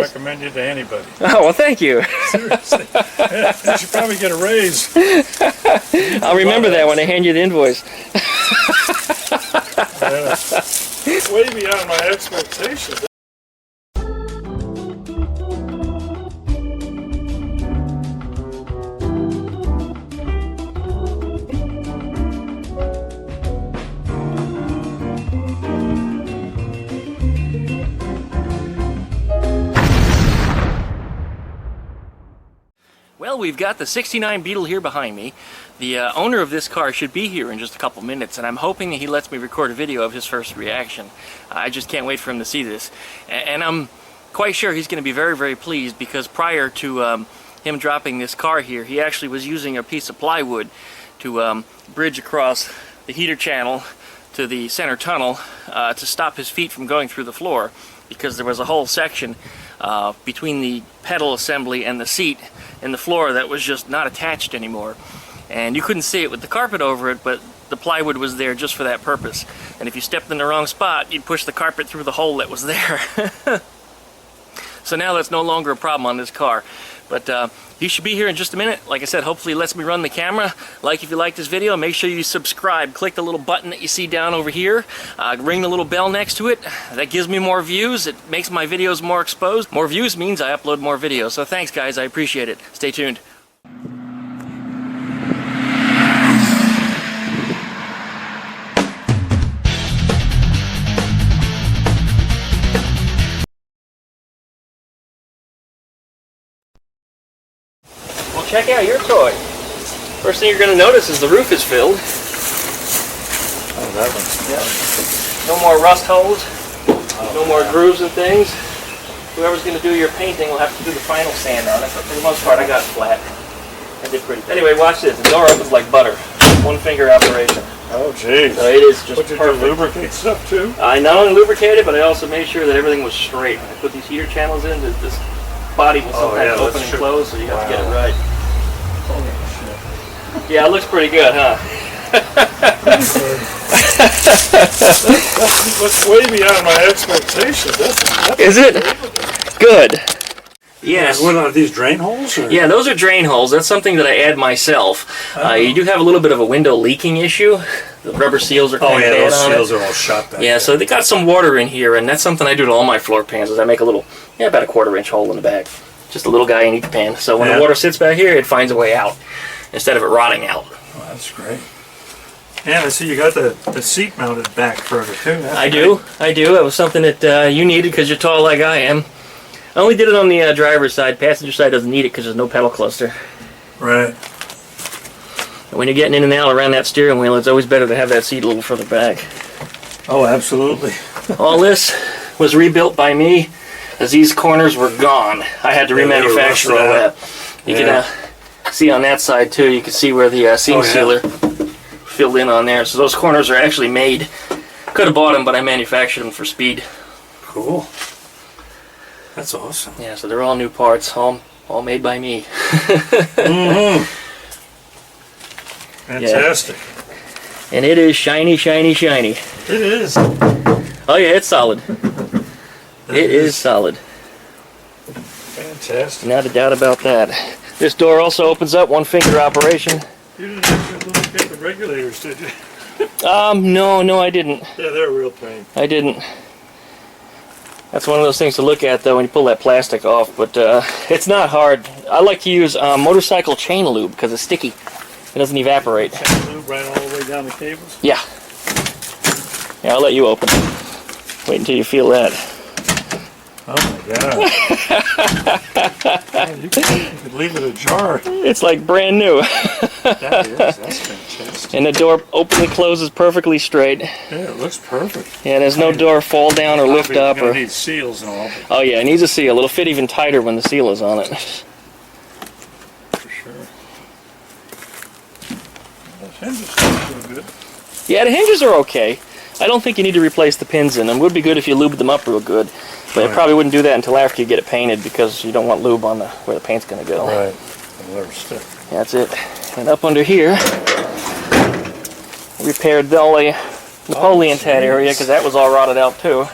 recommend you to anybody. Oh, well, thank you. Seriously. You should probably get a raise. I'll remember that when I hand you the invoice. Way beyond my expectations. Well, we've got the 69 Beetle here behind me. The owner of this car should be here in just a couple minutes, and I'm hoping that he lets me record a video of his first reaction. I just can't wait for him to see this. And I'm quite sure he's going to be very, very pleased, because prior to him dropping this car here, he actually was using a piece of plywood to bridge across the heater channel to the center tunnel to stop his feet from going through the floor, because there was a whole section between the pedal assembly and the seat in the floor that was just not attached anymore. And you couldn't see it with the carpet over it, but the plywood was there just for that purpose. And if you stepped in the wrong spot, you'd push the carpet through the hole that was there. So now that's no longer a problem on this car. But he should be here in just a minute. Like I said, hopefully he lets me run the camera. Like if you like this video, make sure you subscribe. Click the little button that you see down over here. Ring the little bell next to it. That gives me more views. It makes my videos more exposed. More views means I upload more videos. So thanks guys, I appreciate it. Stay tuned. Well, check out your toy. First thing you're going to notice is the roof is filled. Oh, that one's fun. No more rust holes, no more grooves and things. Whoever's going to do your painting will have to do the final sand on it, but for the most part I got it flat. I did pretty. Anyway, watch this. The door opens like butter. One finger operation. Oh, geez. So it is just perfect. Did you lubricate stuff too? I not only lubricated, but I also made sure that everything was straight. When I put these heater channels in, this body will sometimes open and close, so you have to get it right. Holy shit. Yeah, it looks pretty good, huh? That's way beyond my expectations. That's Is it? Good. Yes. What are these drain holes? Or? Yeah, those are drain holes. That's something that I add myself. You do have a little bit of a window leaking issue. The rubber seals are kind of bad on it. Oh yeah, those seals are all shot back. Yeah, so they got some water in here, and that's something I do to all my floor pans. Is I make a little, about a 1/4 inch hole in the back. Just a little guy in each pan. So when the water sits back here, it finds a way out instead of it rotting out. Oh, that's great. Yeah, I see you got the seat mounted back further too. I do. That was something that you needed because you're tall like I am. I only did it on the driver's side. Passenger side doesn't need it because there's no pedal cluster. Right. And when you're getting in and out around that steering wheel, it's always better to have that seat a little further back. Oh, absolutely. All this was rebuilt by me, as these corners were gone. I had to remanufacture all that. You can see on that side too. You can see where the seam sealer filled in on there. So those corners are actually made. Could have bought them, but I manufactured them for speed. Cool. That's awesome. Yeah, so they're all new parts, all made by me. Fantastic. Yeah. And it is shiny, shiny, shiny. It is. Oh yeah, it's solid. It is solid. Fantastic. Not a doubt about that. This door also opens up, 1-finger operation. You didn't have to lubricate the regulators, did you? No, I didn't. Yeah, they're a real pain. I didn't. That's one of those things to look at though when you pull that plastic off, but it's not hard. I like to use motorcycle chain lube because it's sticky. It doesn't evaporate. Chain lube right all the way down the cables? Yeah. Yeah, I'll let you open. Wait until you feel that. Oh my God. You could leave it ajar. It's like brand new. That is. That's fantastic. And the door openly closes perfectly straight. Yeah, it looks perfect. Yeah, there's no door fall down or lift up. You're going to need seals and all. Oh yeah, it needs a seal. It'll fit even tighter when the seal is on it. For sure. Those hinges look good. Yeah, the hinges are okay. I don't think you need to replace the pins in them. It would be good if you lubed them up real good. But I probably wouldn't do that until after you get it painted because you don't want lube on where the paint's going to go. Right. It'll never stick. That's it. And up under here, repaired all the Napoleon tat area because that was all rotted out too.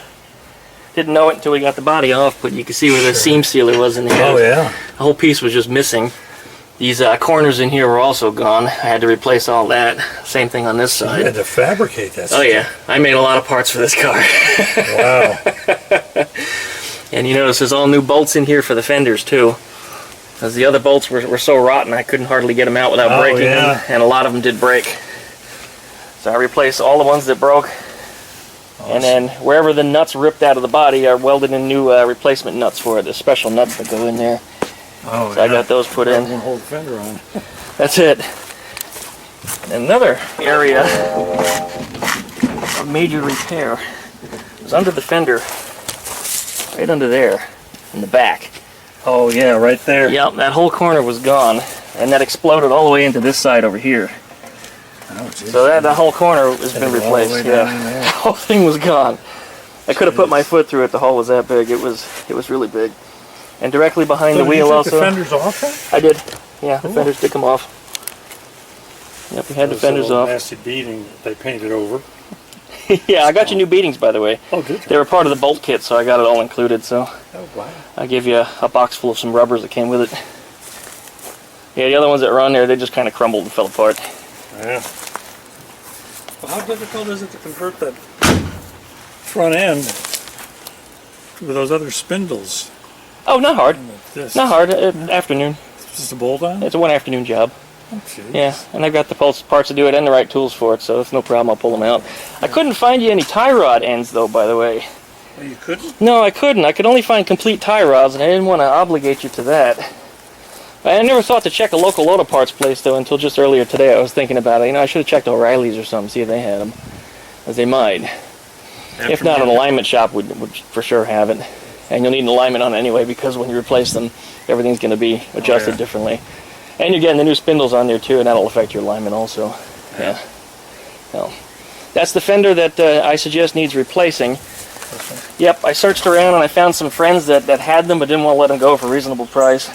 Didn't know it until we got the body off, but you can see where the seam sealer was in here. Oh yeah. The whole piece was just missing. These corners in here were also gone. I had to replace all that. Same thing on this side. You had to fabricate that. Oh yeah, I made a lot of parts for this car. Wow. And you notice there's all new bolts in here for the fenders too. Because the other bolts were so rotten I couldn't hardly get them out without breaking them, and a lot of them did break. So I replaced all the ones that broke, awesome. And then wherever the nuts ripped out of the body, I welded in new replacement nuts for it, the special nuts that go in there. Oh, so I got those put in. Won't hold the fender on. That's it. Another area of major repair was under the fender, right under there, in the back. Oh yeah, right there. Yep, that whole corner was gone, and that exploded all the way into this side over here. Oh, geez. So that whole corner has been replaced. Yeah, the whole thing was gone. I could have put my foot through it. The hole was that big. It was really big. And directly behind the wheel also. You took the fenders off? I did. Yeah, the fenders did come off. Yep, we had the fenders off. Nasty beading that they painted over. Yeah, I got you new beadings, by the way. Oh, did you? They were part of the bolt kit, so I got it all included. So oh, wow. I gave you a box full of some rubbers that came with it. Yeah, the other ones that were on there, they just kind of crumbled and fell apart. Yeah. Well, how difficult is it to convert that front end with those other spindles? Oh, not hard. Not hard. Afternoon. It's just a bolt on? It's a one afternoon job. Oh, yeah, and I've got the parts to do it and the right tools for it, so it's no problem. I'll pull them out. I couldn't find you any tie rod ends, though, by the way. Oh, you couldn't? No, I couldn't. I could only find complete tie rods, and I didn't want to obligate you to that. I never thought to check a local auto parts place, though, until just earlier today. I was thinking about it. You know, I should have checked O'Reilly's or something, see if they had them, as they might. If not, an alignment shop would for sure have it. And you'll need an alignment on it anyway, because when you replace them, everything's going to be adjusted differently. And you're getting the new spindles on there too, and that'll affect your alignment also. Yeah. Well, that's the fender that I suggest needs replacing. Yep, I searched around and I found some friends that had them but didn't want to let them go for a reasonable price.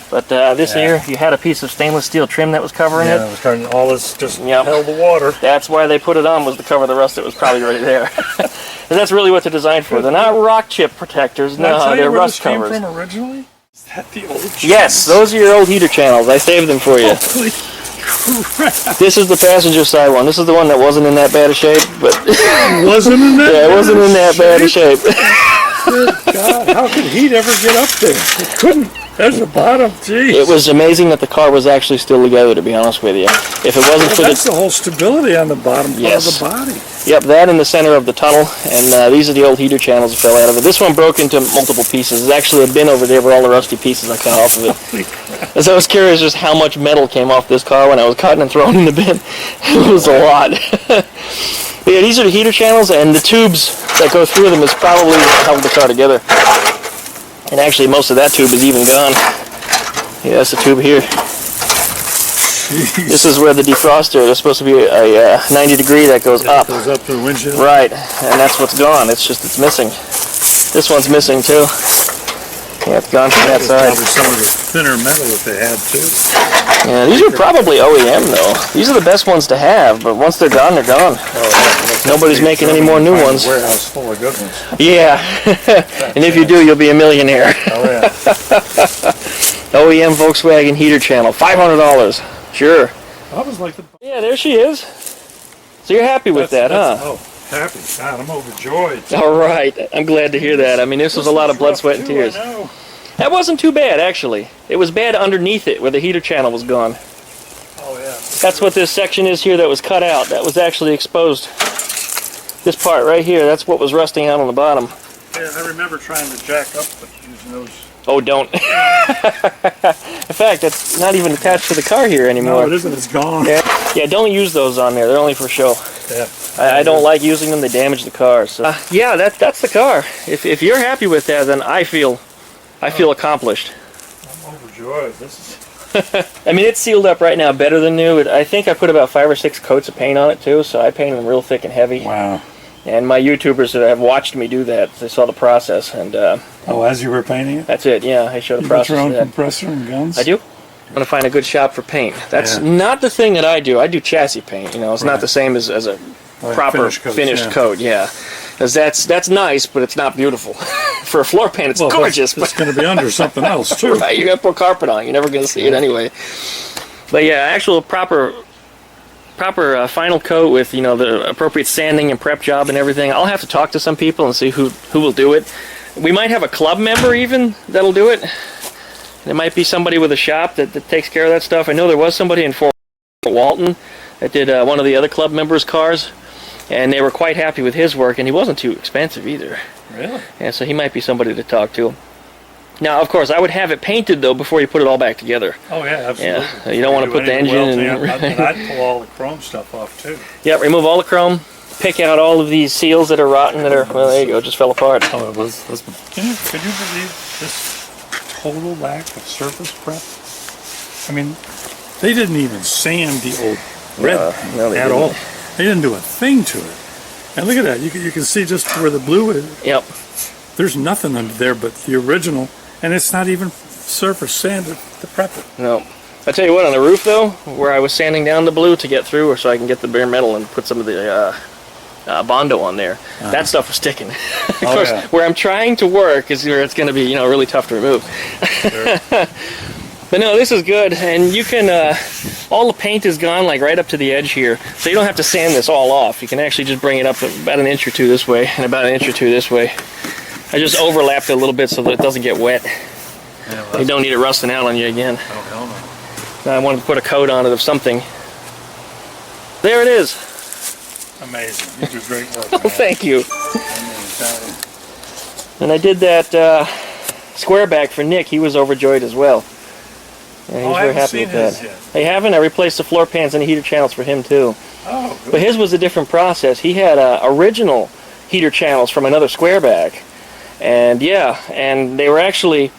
But this here, you had a piece of stainless steel trim that was covering it. Yeah, it was covering all this, just held the water. That's why they put it on, was to cover the rust that was probably already there. And that's really what they're designed for. They're not rock chip protectors, no, they're rust covers. Came from originally? Is that the old channels? Yes, those are your old heater channels. I saved them for you. Holy crap. This is the passenger side one. This is the one that wasn't in that bad a shape, but it wasn't in that yeah, it wasn't in that bad a shape. Good God, how could heat ever get up there? It couldn't. There's the bottom, geez. It was amazing that the car was actually still together, to be honest with you. If it wasn't for that's the whole stability on the bottom part of the body. Yep, that in the center of the tunnel, and these are the old heater channels that fell out of it. This one broke into multiple pieces. There's actually a bin over there where all the rusty pieces I cut off of it. And so I was curious just how much metal came off this car when I was cutting and throwing in the bin. It was a lot. But yeah, these are the heater channels, and the tubes that go through them is probably what held the car together. And actually, most of that tube is even gone. Yeah, that's the tube here. Jeez. This is where the defroster, there's supposed to be a 90 degree that goes up. It goes up to the windshield? Right, and that's what's gone. It's just, it's missing. This one's missing too. Yeah, it's gone from that side. Probably some of the thinner metal that they had too. Yeah, these are probably OEM though. These are the best ones to have, but once they're gone, they're gone. Oh, yeah. Nobody's making any more new ones. Warehouse full of good ones. Yeah, and if you do, you'll be a millionaire. Oh yeah. OEM Volkswagen heater channel, $500. Sure. I was like the... Yeah, there she is. So you're happy with that, huh? Oh, happy. God, I'm overjoyed. All right. I'm glad to hear that. I mean, this was a lot of blood, sweat, and tears. I know. That wasn't too bad, actually. It was bad underneath it, where the heater channel was gone. Oh, yeah. That's what this section is here that was cut out. That was actually exposed. This part right here, that's what was rusting out on the bottom. Yeah, I remember trying to jack up, but using those... Oh, don't. In fact, that's not even attached to the car here anymore. No, it isn't. It's gone. Yeah, don't use those on there. They're only for show. Yeah. I don't like using them. They damage the car. So. Yeah, that's the car. If you're happy with that, then I feel accomplished. I'm overjoyed. This is... I mean, it's sealed up right now better than new. I think I put about 5 or 6 coats of paint on it, too, so I painted them real thick and heavy. Wow. And my YouTubers that have watched me do that, they saw the process. And oh, as you were painting it? That's it, yeah. I showed the process. You got your own compressor and guns? I do. I'm going to find a good shop for paint. That's not the thing that I do. I do chassis paint. You know, it's not the same as a proper finished coat, yeah. Because that's nice, but it's not beautiful. For a floor pan, it's gorgeous. It's going to be under something else, too. Right, you're going to put carpet on. You're never going to see it anyway. But yeah, actual proper final coat with, you know, the appropriate sanding and prep job and everything. I'll have to talk to some people and see who will do it. We might have a club member even that'll do it. There might be somebody with a shop that takes care of that stuff. I know there was somebody in Fort Walton that did one of the other club members' cars, and they were quite happy with his work, and he wasn't too expensive either. Really? Yeah, so he might be somebody to talk to. Now, of course, I would have it painted, though, before you put it all back together. Oh, yeah, absolutely. Yeah, you don't want to put the engine in. And I'd pull all the chrome stuff off, too. Yep, remove all the chrome, pick out all of these seals that are rotten, that are, well, there you go, just fell apart. Oh, it was. Could you believe this total lack of surface prep? I mean, they didn't even sand the old red paint at all. They didn't do a thing to it. And look at that. You can see just where the blue is. Yep. There's nothing under there but the original, and it's not even surface sanded to prep it. No. I tell you what, on the roof though, where I was sanding down the blue to get through, or so I can get the bare metal and put some of the Bondo on there, that stuff was sticking. Of course, where I'm trying to work is where it's going to be, you know, really tough to remove. Sure. But no, this is good, and you can, all the paint is gone like right up to the edge here, so you don't have to sand this all off. You can actually just bring it up about an inch or two this way, and about an inch or two this way. I just overlapped it a little bit so that it doesn't get wet. Yeah, well, you don't need it rusting out on you again. Oh, hell no. Now I wanted to put a coat on it of something. There it is. Amazing. You do great work. Oh, thank you. And I did that square back for Nick. He was overjoyed as well. Yeah, he's very happy with that. Yet. They haven't. I replaced the floor pans and the heater channels for him too. Oh, good. But his was a different process. He had original heater channels from another square back. And yeah, and they were actually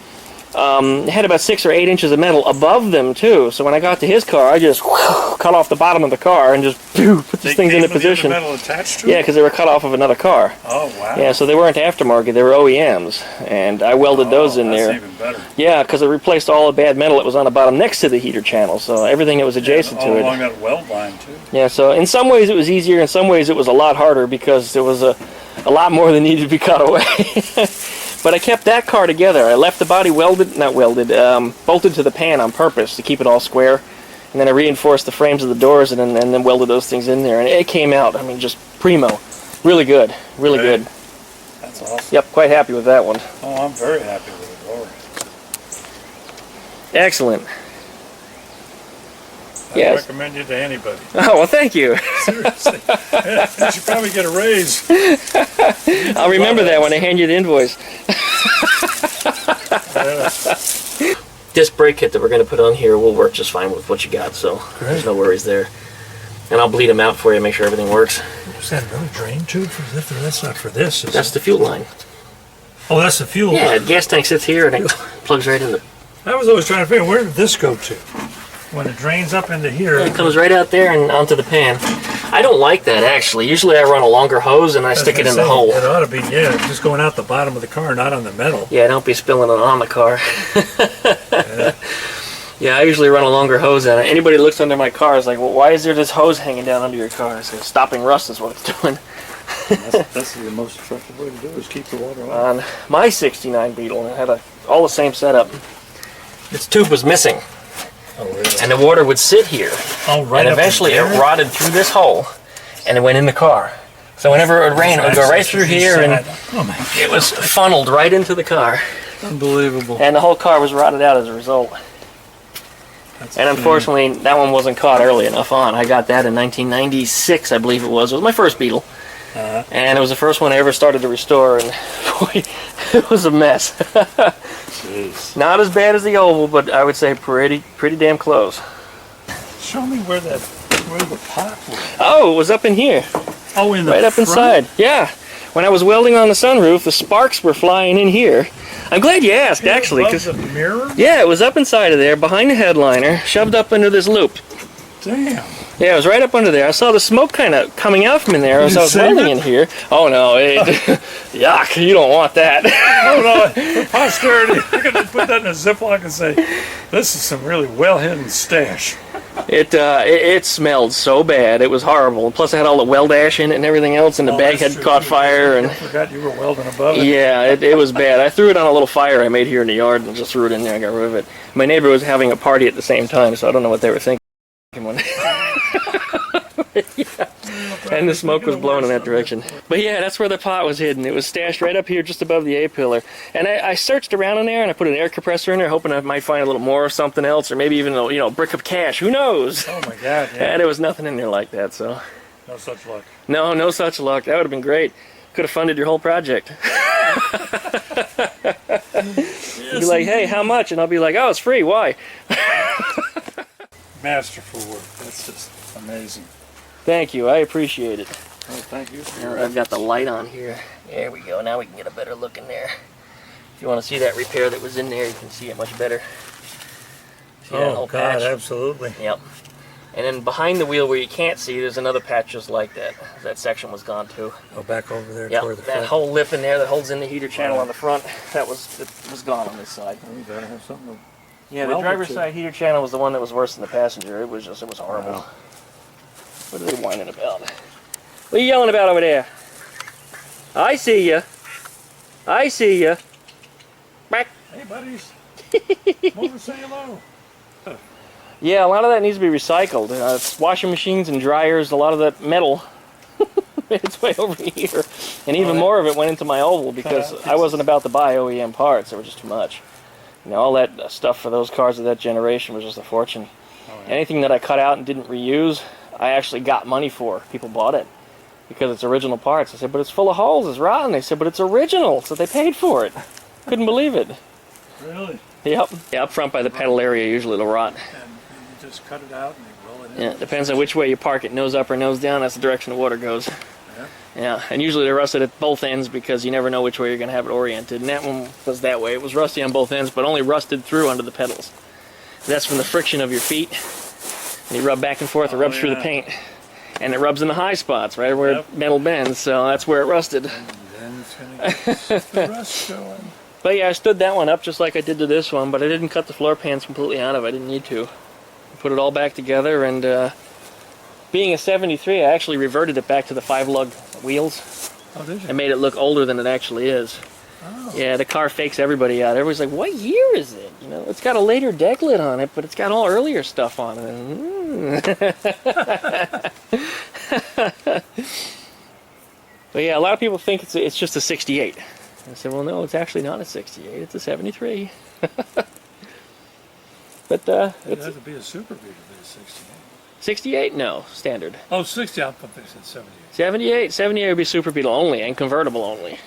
had about 6 or 8 inches of metal above them too. So when I got to his car, I just cut off the bottom of the car and just put these things into position. Metal attached to it? Yeah, because they were cut off of another car. Oh wow! Yeah, so they weren't aftermarket; they were OEMs, and I welded those in there. That's even better. Yeah, because it replaced all the bad metal that was on the bottom next to the heater channel. So everything that was adjacent to it. Along that weld line too. Yeah, so in some ways it was easier. In some ways it was a lot harder because there was a lot more that needed to be cut away. But I kept that car together. I left the body bolted to the pan on purpose to keep it all square. And then I reinforced the frames of the doors and then welded those things in there. And it came out, I mean, just primo. Really good. Really good. That's awesome. Yep, quite happy with that one. Oh, I'm very happy with it. Lord. Excellent. I recommend you to anybody. Oh, well, thank you. Seriously. You should probably get a raise. I'll remember that when I hand you the invoice. This brake kit that we're going to put on here will work just fine with what you got, so there's no worries there. And I'll bleed them out for you, make sure everything works. Is that another drain tube? That's not for this, is That's it? the fuel line. Oh, that's the fuel line. Yeah, the gas tank sits here and it plugs right in. I was always trying to figure, where did this go to? When it drains up into here. Yeah, it comes right out there and onto the pan. I don't like that, actually. Usually I run a longer hose and I stick it in the hole. It ought to be, just going out the bottom of the car, not on the metal. Yeah, don't be spilling it on the car. Yeah, I usually run a longer hose and anybody that looks under my car is like, well, why is there this hose hanging down under your car? I say, stopping rust is what it's doing. That's the most effective way to do it, is keep the water on. On my 69 Beetle, it had all the same setup. Its tube was missing. Oh, really? And the water would sit here. Oh, right. And eventually it rotted through this hole and it went in the car. So whenever it would rain, it would go right through here and it was funneled right into the car. Unbelievable. And the whole car was rotted out as a result. And unfortunately, that one wasn't caught early enough on. I got that in 1996, I believe it was. It was my first Beetle. And it was the first one I ever started to restore, and boy, it was a mess. Jeez. Not as bad as the oval, but I would say pretty damn close. Show me where the pot was. Oh, it was up in here. Oh, in the right up front? inside. Yeah. When I was welding on the sunroof, the sparks were flying in here. I'm glad you asked, actually. Above the mirror? Yeah, it was up inside of there, behind the headliner, shoved up into this loop. Damn. Yeah, it was right up under there. I saw the smoke kind of coming out from in there as I was welding in here. Oh no, yuck, you don't want that. Oh no, for posterity. You're going to put that in a Ziploc and say, this is some really well-hidden stash. It smelled so bad. It was horrible. Plus, I had all the weld ash in it and everything else, and the bag had caught fire. And I forgot you were welding above it. yeah, it was bad. I threw it on a little fire I made here in the yard and just threw it in there and got rid of it. My neighbor was having a party at the same time, so I don't know what they were thinking. Yeah. And the smoke was blowing in that direction. But yeah, that's where the pot was hidden. It was stashed right up here just above the A-pillar. And I searched around in there, and I put an air compressor in there, hoping I might find a little more of something else, or maybe even a brick of cash. Who knows? Oh my God, yeah. And there was nothing in there like that, so. No such luck. No, no such luck. That would have been great. Could have funded your whole project. You'd be like, hey, how much? And I'll be like, oh, it's free. Why? Masterful work. That's just amazing. Thank you. I appreciate it. Oh, thank you. I've got the light on here. There we go. Now we can get a better look in there. If you want to see that repair that was in there, you can see it much better. See that whole patch? Absolutely. Yep. And then behind the wheel where you can't see, there's another patch just like that. That section was gone too. Oh, back over there Yep. toward the That front. whole lip in there that holds in the heater channel on the front, it was gone on this side. Oh, you better have something. Yeah, the driver's side heater channel was the one that was worse than the passenger. It was horrible. Wow. What are they whining about? What are you yelling about over there? I see ya. I see ya. Back. Hey, buddies. Come over and say hello. Yeah, a lot of that needs to be recycled. It's washing machines and dryers, a lot of that metal made its way over here. And even more of it went into my oval because I wasn't about to buy OEM parts. They were just too much. You know, all that stuff for those cars of that generation was just a fortune. Oh, yeah. Anything that I cut out and didn't reuse, I actually got money for. People bought it because it's original parts. I said, but it's full of holes, it's rotten. They said, but it's original, so they paid for it. Couldn't believe it. Really? Yep. Yeah, up front by the pedal area, usually it'll rot. And you just cut it out and you roll it in? Yeah, it depends on which way you park it, nose up or nose down. That's the direction the water goes. Yeah? Yeah, and usually they're rusted at both ends because you never know which way you're going to have it oriented. And that one was that way. It was rusty on both ends, but only rusted through under the pedals. That's from the friction of your feet. And you rub back and forth, it rubs through the paint. And it rubs in the high spots, right where metal bends, so that's where it rusted. And then it's going to get the rust going. But yeah, I stood that one up just like I did to this one, but I didn't cut the floor pans completely out of it. I didn't need to. Put it all back together, and being a 73, I actually reverted it back to the 5-lug wheels. Oh, did you? And made it look older than it actually is. Oh. Yeah, the car fakes everybody out. Everybody's like, what year is it? You know, it's got a later deck lid on it, but it's got all earlier stuff on it. But yeah, a lot of people think it's just a 68. I said, well, no, it's actually not a 68. It's a 73. But It has to be a Super Beetle to be a 68. 68? No, standard. Oh, 60, I thought they said 78. 78? 78 would be Super Beetle only and convertible only.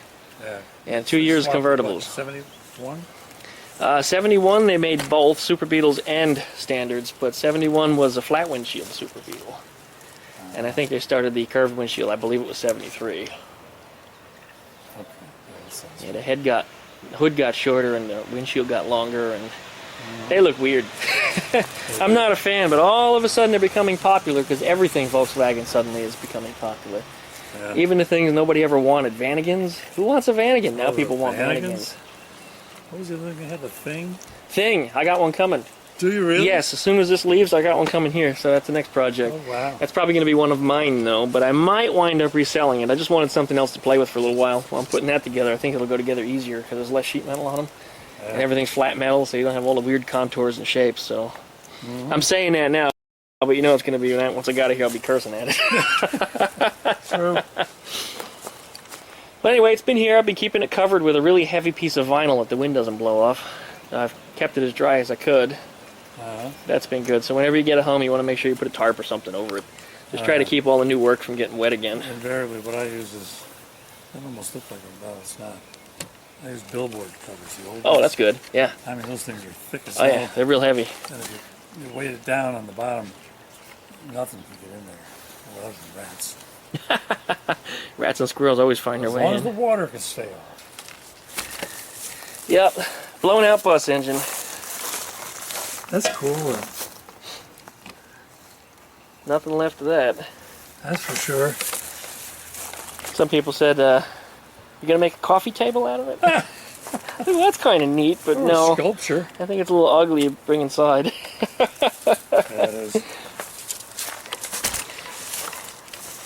Yeah. And 2 years Swap, convertibles. What, 71? 71, they made both Super Beetles and standards, but 71 was a flat windshield Super Beetle. And I think they started the curved windshield, I believe it was 73. Okay. Yeah, the hood got shorter and the windshield got longer, and they look weird. I'm not a fan, but all of a sudden they're becoming popular because everything Volkswagen suddenly is becoming popular. Yeah. Even the things nobody ever wanted. Vanagons? Who wants a Vanagon? Now people want Vanagons. What was it looking at? The Thing? Thing. I got one coming. Do you really? Yes, as soon as this leaves, I got one coming here, so that's the next project. Oh, wow. That's probably going to be one of mine, though, but I might wind up reselling it. I just wanted something else to play with for a little while. While I'm putting that together, I think it'll go together easier because there's less sheet metal on them. Yeah. And everything's flat metal, so you don't have all the weird contours and shapes, so... I'm saying that now, but you know it's going to be once I got it here, I'll be cursing at it. True. But anyway, it's been here. I've been keeping it covered with a really heavy piece of vinyl that the wind doesn't blow off. I've kept it as dry as I could. That's been good. So whenever you get it home, you want to make sure you put a tarp or something over it. Just try to keep all the new work from getting wet again. Invariably, what I use is, it almost looks like a bell. It's not. I use billboard covers. The old ones. That's good. Yeah. I mean, those things are thick as hell. Oh yeah, they're real heavy. And if you weight it down on the bottom, nothing can get in there. Well, other than rats. Rats and squirrels always find their way in. As long as the water can stay off. Yep. Blown out bus engine. That's cool. Nothing left of that. That's for sure. Some people said, you're going to make a coffee table out of it? I think that's kind of neat, but no. Sculpture. I think it's a little ugly to bring inside. Yeah, it is.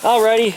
Alrighty,